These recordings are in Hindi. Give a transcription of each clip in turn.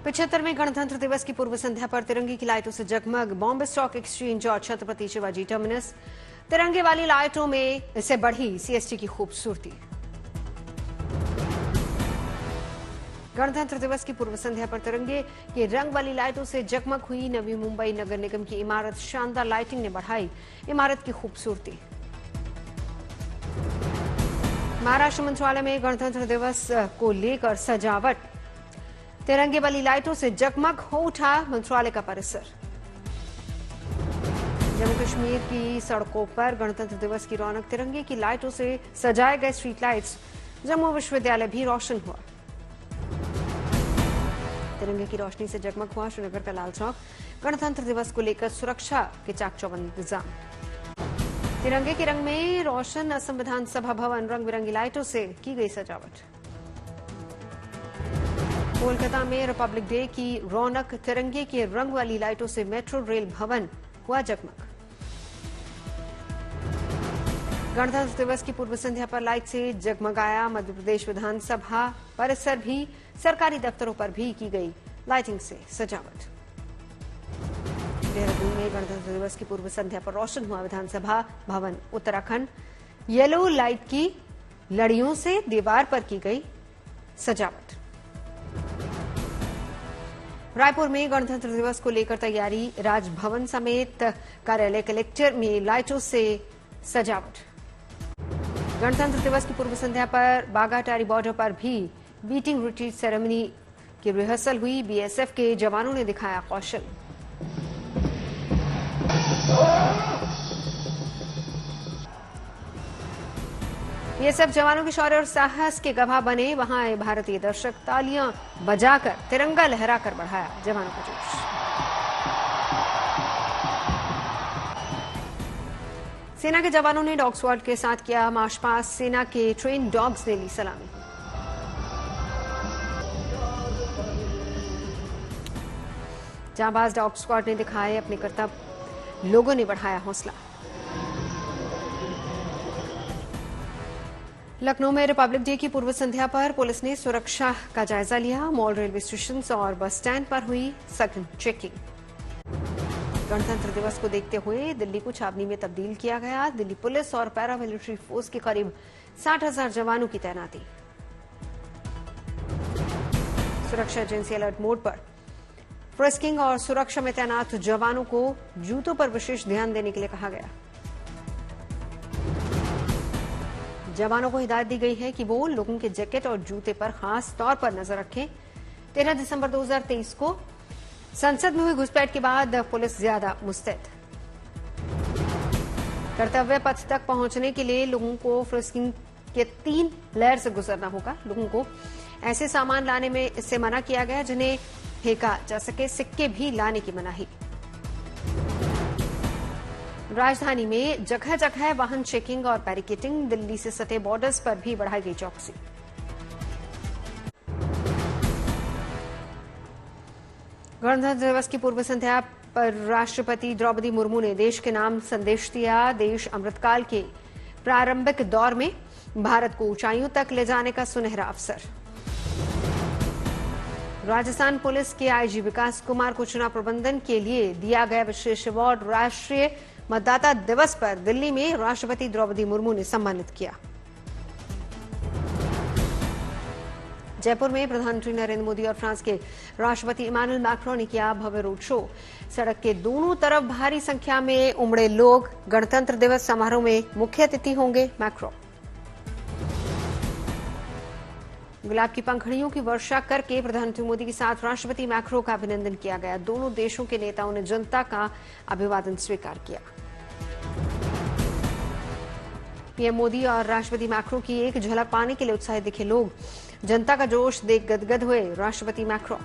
75वें गणतंत्र दिवस की पूर्व संध्या पर तिरंगे की लाइटों से जगमग बॉम्बे स्टॉक एक्सचेंज और छत्रपति शिवाजी टर्मिनस। तिरंगे वाली लाइटों में इससे बढ़ी सीएसटी की खूबसूरती। गणतंत्र दिवस की पूर्व संध्या पर तिरंगे की रंग वाली लाइटों से जगमग हुई नवी मुंबई नगर निगम की इमारत। शानदार लाइटिंग ने बढ़ाई इमारत की खूबसूरती। महाराष्ट्र मंत्रालय में गणतंत्र दिवस को लेकर सजावट। तिरंगे वाली लाइटों से जगमग हो उठा मंत्रालय का परिसर। जम्मू कश्मीर की सड़कों पर गणतंत्र दिवस की रौनक। तिरंगे की लाइटों से सजाए गए स्ट्रीट लाइट्स। जम्मू विश्वविद्यालय भी रोशन हुआ। तिरंगे की रोशनी से जगमग हुआ श्रीनगर का लाल चौक। गणतंत्र दिवस को लेकर सुरक्षा के चाक चौबंद इंतजाम। तिरंगे के रंग में रोशन असम विधानसभा भवन। रंग बिरंगी लाइटों से की गई सजावट। कोलकाता में रिपब्लिक डे की रौनक। तिरंगे के रंग वाली लाइटों से मेट्रो रेल भवन हुआ जगमग। गणतंत्र दिवस की पूर्व संध्या पर लाइट से जगमगाया मध्य प्रदेश विधानसभा परिसर भी। सरकारी दफ्तरों पर भी की गई लाइटिंग से सजावट। देहरादून में गणतंत्र दिवस की पूर्व संध्या पर रोशन हुआ विधानसभा भवन। उत्तराखंड येलो लाइट की लड़ियों से दीवार पर की गई सजावट। रायपुर में गणतंत्र दिवस को लेकर तैयारी। राजभवन समेत कार्यालय कलेक्टर में लाइटों से सजावट। गणतंत्र दिवस की पूर्व संध्या पर बागाटारी बॉर्डर पर भी बीटिंग रिट्रीट सेरेमनी की रिहर्सल हुई। बीएसएफ के जवानों ने दिखाया कौशल। बीएसएफ जवानों के शौर्य और साहस के गवाह बने। वहां आए भारतीय दर्शक तालियां बजाकर तिरंगा लहराकर बढ़ाया जवानों का जोश। सेना के जवानों ने डॉग स्क्वाड के साथ किया मार्च पास्ट। सेना के ट्रेन डॉग्स ने ली सलामी। जांबाज डॉग स्क्वाड ने दिखाए अपने कर्तव्य। लोगों ने बढ़ाया हौसला। लखनऊ में रिपब्लिक डे की पूर्व संध्या पर पुलिस ने सुरक्षा का जायजा लिया। मॉल, रेलवे स्टेशन और बस स्टैंड पर हुई सघन चेकिंग। गणतंत्र दिवस को देखते हुए दिल्ली को छावनी में तब्दील किया गया। दिल्ली पुलिस और पैरामिलिट्री फोर्स के करीब 60,000 जवानों की तैनाती। सुरक्षा एजेंसी अलर्ट मोड पर। फ्रिस्किंग और सुरक्षा में तैनात जवानों को जूतों पर विशेष ध्यान देने के लिए कहा गया। जवानों को हिदायत दी गई है कि वो लोगों के जैकेट और जूते पर खास तौर पर नजर रखें। 13 दिसंबर 2023 को संसद में हुई घुसपैठ के बाद पुलिस ज्यादा मुस्तैद। कर्तव्य पथ तक पहुंचने के लिए लोगों को फ्रिस्किंग के 3 लेयर से गुजरना होगा। लोगों को ऐसे सामान लाने में इससे मना किया गया जिन्हें फेंका जा सके। सिक्के भी लाने की मनाही। राजधानी में जगह जगह वाहन चेकिंग और बैरिकेडिंग। दिल्ली से सटे बॉर्डर्स पर भी बढ़ाई गई चौकसी। गणतंत्र दिवस की पूर्व संध्या पर राष्ट्रपति द्रौपदी मुर्मू ने देश के नाम संदेश दिया। देश अमृतकाल के प्रारंभिक दौर में भारत को ऊंचाइयों तक ले जाने का सुनहरा अवसर। राजस्थान पुलिस के आईजी विकास कुमार को चुनाव प्रबंधन के लिए दिया गया विशेष अवार्ड। राष्ट्रीय मतदाता दिवस पर दिल्ली में राष्ट्रपति द्रौपदी मुर्मू ने सम्मानित किया। जयपुर में प्रधानमंत्री नरेंद्र मोदी और फ्रांस के राष्ट्रपति इमानुएल मैक्रों ने किया भव्य रोड शो। सड़क के दोनों तरफ भारी संख्या में उमड़े लोग। गणतंत्र दिवस समारोह में मुख्य अतिथि होंगे मैक्रों। गुलाब की पंखुड़ियों की वर्षा करके प्रधानमंत्री मोदी के साथ राष्ट्रपति मैक्रों का अभिनंदन किया गया। दोनों देशों के नेताओं ने जनता का अभिवादन स्वीकार किया। पीएम मोदी और राष्ट्रपति मैक्रों की एक झलक पाने के लिए उत्साहित दिखे लोग। जनता का जोश देख गदगद हुए राष्ट्रपति मैक्रों।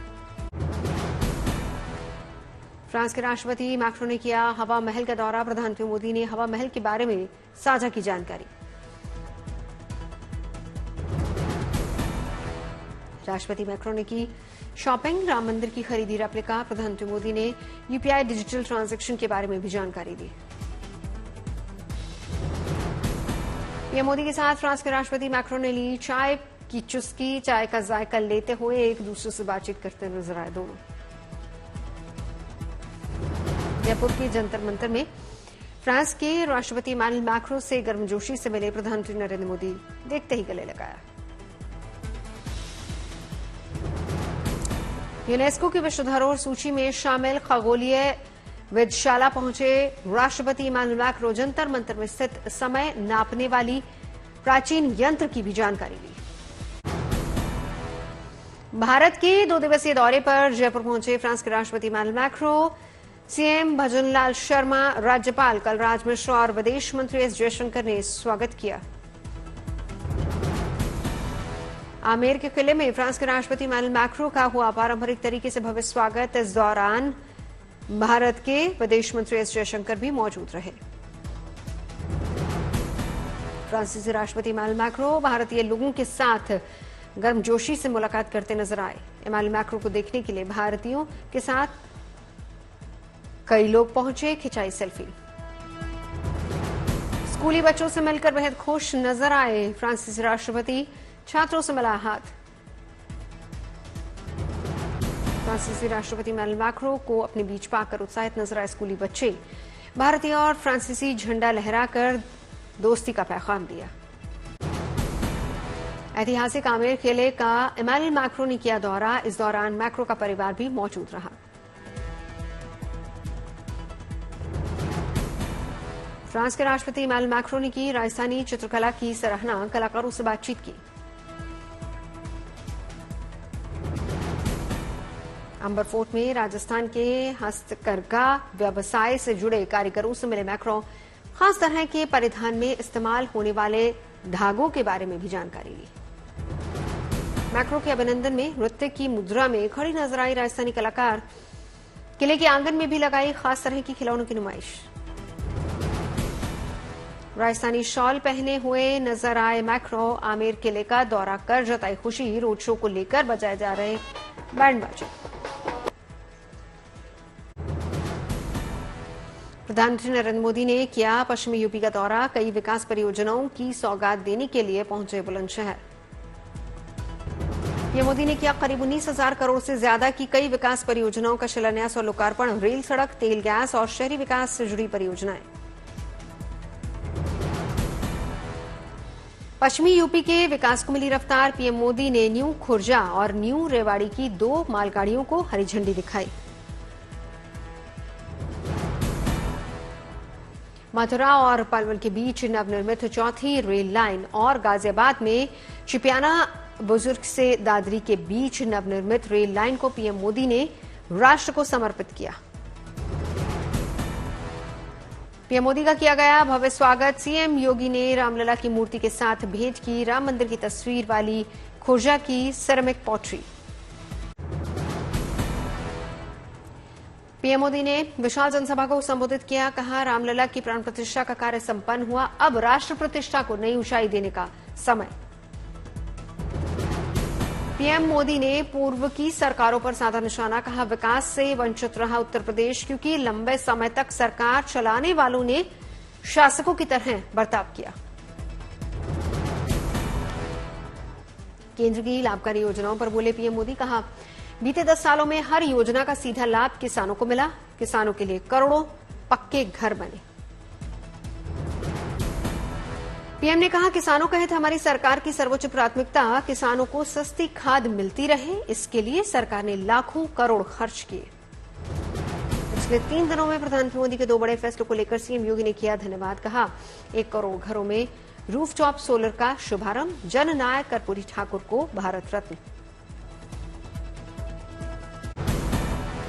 फ्रांस के राष्ट्रपति मैक्रों ने किया हवा महल का दौरा। प्रधानमंत्री मोदी ने हवा महल के बारे में साझा की जानकारी। राष्ट्रपति मैक्रों ने की शॉपिंग। राम मंदिर की खरीदी रेप्लिका। प्रधानमंत्री मोदी ने यूपीआई डिजिटल ट्रांजैक्शन के बारे में भी जानकारी दी। पीएम मोदी के साथ फ्रांस के राष्ट्रपति मैक्रों ने ली चाय की चुस्की, चाय का जायका लेते हुए एक दूसरे से बातचीत करते नजर आए दोनों। जयपुर के जंतर मंतर में फ्रांस के राष्ट्रपति इमानुएल मैक्रों से गर्मजोशी से मिले प्रधानमंत्री नरेंद्र मोदी, देखते ही गले लगाया। यूनेस्को की विश्व धरोहर सूची में शामिल खगोलीय वेधशाला पहुंचे राष्ट्रपति इमानुएल मैक्रों, जंतर मंतर में स्थित समय नापने वाली प्राचीन यंत्र की भी जानकारी ली। भारत के 2 दिवसीय दौरे पर जयपुर पहुंचे फ्रांस के राष्ट्रपति Emmanuel Macron, CM Bhajanlal Sharma, राज्यपाल कलराज मिश्र और विदेश मंत्री एस जयशंकर ने स्वागत किया। आमेर के किले में फ्रांस के राष्ट्रपति इमानुएल मैक्रों का हुआ पारंपरिक तरीके से भव्य स्वागत। इस दौरान भारत के विदेश मंत्री एस जयशंकर भी मौजूद रहे। फ्रांसीसी राष्ट्रपति इमानुएल मैक्रों भारतीय लोगों के साथ गर्मजोशी से मुलाकात करते नजर आए। इमानुएल मैक्रों को देखने के लिए भारतीयों के साथ कई लोग पहुंचे, खिंचाई सेल्फी। स्कूली बच्चों से मिलकर बेहद खुश नजर आए फ्रांसीसी राष्ट्रपति, छात्रों से मिला हाथ। फ्रांसीसी राष्ट्रपति इमानुएल मैक्रों को अपने बीच पाकर उत्साहित नजर आए स्कूली बच्चे। भारतीय और फ्रांसीसी झंडा लहराकर दोस्ती का पैगाम दिया। ऐतिहासिक आमेर किले का इमानुएल मैक्रों ने किया दौरा। इस दौरान मैक्रों का परिवार भी मौजूद रहा। फ्रांस के राष्ट्रपति इमानुएल मैक्रों ने की राजस्थानी चित्रकला की सराहना, कलाकारों से बातचीत की। अंबर फोर्ट में राजस्थान के हस्तकरघा व्यवसाय से जुड़े कारीगरों से मिले मैक्रों, खास तरह के परिधान में इस्तेमाल होने वाले धागों के बारे में भी जानकारी ली। मैक्रों के अभिनंदन में नृत्य की मुद्रा में खड़ी नजर आई राजस्थानी कलाकार। किले के आंगन में भी लगाई खास तरह की खिलौनों की नुमाइश। राजस्थानी शॉल पहने हुए नजर आए मैक्रों। आमेर किले का दौरा कर जताई खुशी। रोड शो को लेकर बजाए जा रहे बैंड बाजे। प्रधानमंत्री नरेंद्र मोदी ने किया पश्चिमी यूपी का दौरा। कई विकास परियोजनाओं की सौगात देने के लिए पहुंचे बुलंदशहर। पीएम मोदी ने किया करीब 19,000 करोड़ से ज्यादा की कई विकास परियोजनाओं का शिलान्यास और लोकार्पण। रेल, सड़क, तेल, गैस और शहरी विकास से जुड़ी परियोजनाएं। पश्चिमी यूपी के विकास को मिली रफ्तार। पीएम मोदी ने न्यू खुर्जा और न्यू रेवाड़ी की 2 मालगाड़ियों को हरी झंडी दिखाई। मथुरा और पलवल के बीच नवनिर्मित 4थी रेल लाइन और गाजियाबाद में चिपियाना बुजुर्ग से दादरी के बीच नवनिर्मित रेल लाइन को पीएम मोदी ने राष्ट्र को समर्पित किया। पीएम मोदी का किया गया भव्य स्वागत। सीएम योगी ने रामलला की मूर्ति के साथ भेंट की राम मंदिर की तस्वीर वाली खुर्जा की सेरेमिक पॉटरी। पीएम मोदी ने विशाल जनसभा को संबोधित किया। कहा, रामलला की प्राण प्रतिष्ठा का कार्य संपन्न हुआ। अब राष्ट्र प्रतिष्ठा को नई ऊंचाई देने का समय। पीएम मोदी ने पूर्व की सरकारों पर साधा निशाना। कहा, विकास से वंचित रहा उत्तर प्रदेश क्योंकि लंबे समय तक सरकार चलाने वालों ने शासकों की तरह बर्ताव किया। केंद्र की लाभकारी योजनाओं पर बोले पीएम मोदी। कहा, बीते 10 सालों में हर योजना का सीधा लाभ किसानों को मिला। किसानों के लिए करोड़ों पक्के घर बने। पीएम ने कहा, किसानों का हित हमारी सरकार की सर्वोच्च प्राथमिकता। किसानों को सस्ती खाद मिलती रहे, इसके लिए सरकार ने लाखों करोड़ खर्च किए। पिछले 3 दिनों में प्रधानमंत्री मोदी के 2 बड़े फैसलों को लेकर सीएम योगी ने किया धन्यवाद। कहा, 1 करोड़ घरों में रूफटॉप सोलर का शुभारंभ। जननायक कर्पूरी ठाकुर को भारत रत्न।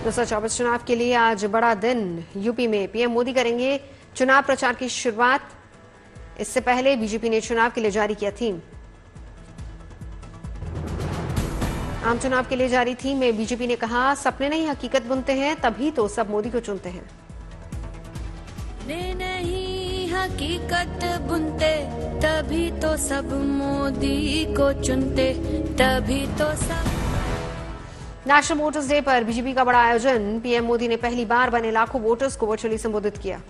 2024 चुनाव के लिए आज बड़ा दिन। यूपी में पीएम मोदी करेंगे चुनाव प्रचार की शुरुआत। इससे पहले बीजेपी ने चुनाव के लिए जारी किया थीम। आम चुनाव के लिए जारी थीम में बीजेपी ने कहा, सपने नहीं हकीकत बुनते हैं, तभी तो सब मोदी को चुनते हैं। नहीं हकीकत बुनते, तभी तो सब मोदी को चुनते, तभी तो सब। नेशनल वोटर्स डे पर बीजेपी का बड़ा आयोजन। पीएम मोदी ने पहली बार बने लाखों वोटर्स को वर्चुअली संबोधित किया।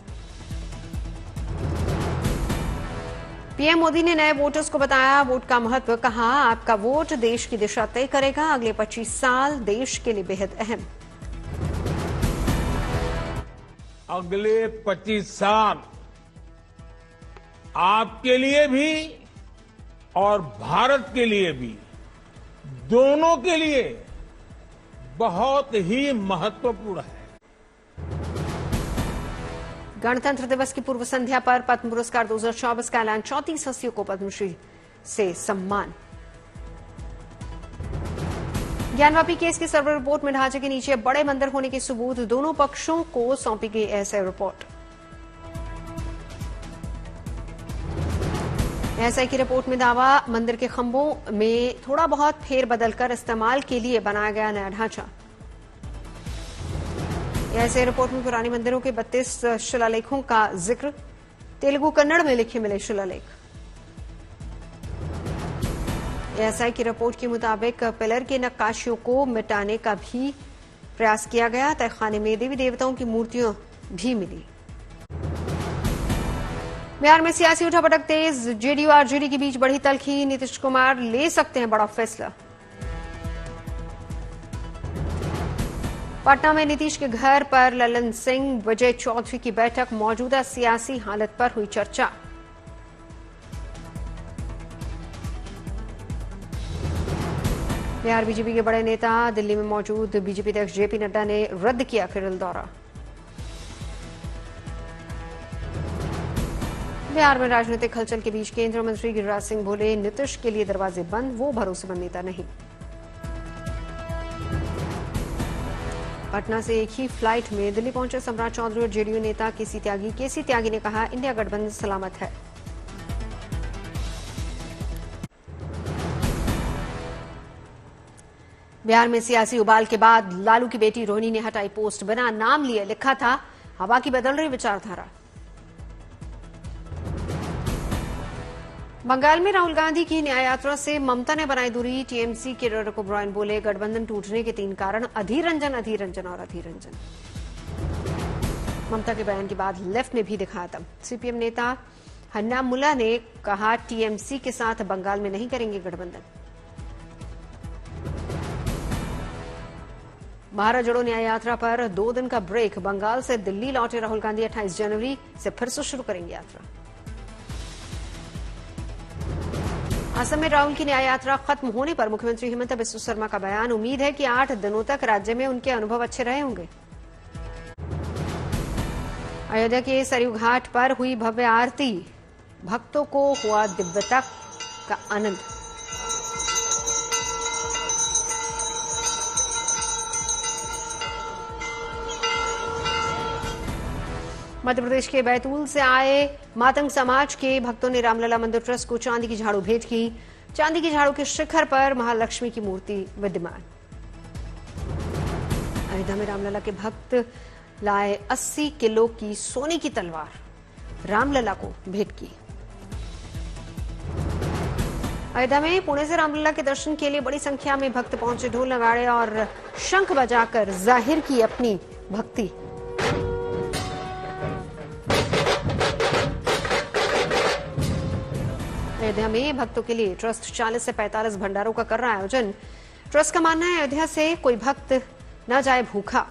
पीएम मोदी ने नए वोटर्स को बताया वोट का महत्व, कहा आपका वोट देश की दिशा तय करेगा, अगले 25 साल देश के लिए बेहद अहम। अगले 25 साल आपके लिए भी और भारत के लिए भी, दोनों के लिए बहुत ही महत्वपूर्ण है। गणतंत्र दिवस की पूर्व संध्या पर पद्म पुरस्कार 2024 का ऐलान, 34 हस्तियों को पद्मश्री से सम्मान। ज्ञानवापी केस की सर्वर रिपोर्ट में ढांचे के नीचे बड़े मंदिर होने के सबूत, दोनों पक्षों को सौंपी गई एएसआई रिपोर्ट। एएसआई की रिपोर्ट में दावा, मंदिर के खंभों में थोड़ा बहुत फेरबदल कर इस्तेमाल के लिए बनाया गया नया ढांचा। एएसआई रिपोर्ट में पुराने मंदिरों के 32 शिलालेखों का जिक्र, तेलुगु कन्नड़ में लिखे मिले शिलालेख। एएसआई की रिपोर्ट के मुताबिक पिलर की नक्काशियों को मिटाने का भी प्रयास किया गया, तहखाने में देवी देवताओं की मूर्तियां भी मिली। बिहार में सियासी उठापटक तेज, जेडीयू आरजेडी के बीच बढ़ी तल्खी, नीतीश कुमार ले सकते हैं बड़ा फैसला। पटना में नीतीश के घर पर ललन सिंह, विजय चौधरी की बैठक, मौजूदा सियासी हालत पर हुई चर्चा। बिहार बीजेपी के बड़े नेता दिल्ली में मौजूद, बीजेपी अध्यक्ष जेपी नड्डा ने रद्द किया केरल दौरा। बिहार में राजनीतिक हलचल के बीच केंद्रीय मंत्री गिरिराज सिंह बोले, नीतीश के लिए दरवाजे बंद, वो भरोसेमंद नेता नहीं। पटना से एक ही फ्लाइट में दिल्ली पहुंचे सम्राट चौधरी और जेडीयू नेता केसी त्यागी ने कहा, इंडिया गठबंधन सलामत है। बिहार में सियासी उबाल के बाद लालू की बेटी रोहिणी ने हटाई पोस्ट, बिना नाम लिए लिखा था, हवा की बदल रही विचारधारा। बंगाल में राहुल गांधी की न्याय यात्रा से ममता ने बनाई दूरी, टीएमसी के डेरेक ओब्रायन बोले, गठबंधन टूटने के 3 कारण, अधीर रंजन और अधीर रंजन। ममता के बयान के बाद लेफ्ट ने भी दिखाया दम। सीपीएम नेता हन्ना मुल्ला ने कहा, टीएमसी के साथ बंगाल में नहीं करेंगे गठबंधन। भारत जोड़ो न्याय यात्रा पर 2 दिन का ब्रेक, बंगाल से दिल्ली लौटे राहुल गांधी 28 जनवरी से फिर से शुरू करेंगे यात्रा। असम में राहुल की न्याय यात्रा खत्म होने पर मुख्यमंत्री हिमंता बिस्वा शर्मा का बयान, उम्मीद है कि 8 दिनों तक राज्य में उनके अनुभव अच्छे रहे होंगे। अयोध्या के सरयू घाट पर हुई भव्य आरती, भक्तों को हुआ दिव्यता का आनंद। मध्य प्रदेश के बैतूल से आए मातंग समाज के भक्तों ने रामलला मंदिर ट्रस्ट को चांदी की झाड़ू भेंट की। चांदी की झाड़ू के शिखर पर महालक्ष्मी की मूर्ति विद्यमान। अयोध्या में रामलला के भक्त लाए 80 किलो की सोने की तलवार, रामलला को भेंट की। अयोध्या में पुणे से रामलला के दर्शन के लिए बड़ी संख्या में भक्त पहुंचे, ढोल नगाड़े और शंख बजाकर जाहिर की अपनी भक्ति। अयोध्या में भक्तों के लिए ट्रस्ट 40 से 45 भंडारों का कर रहा है आयोजन। ट्रस्ट का मानना है, अयोध्या से कोई भक्त न जाए भूखा।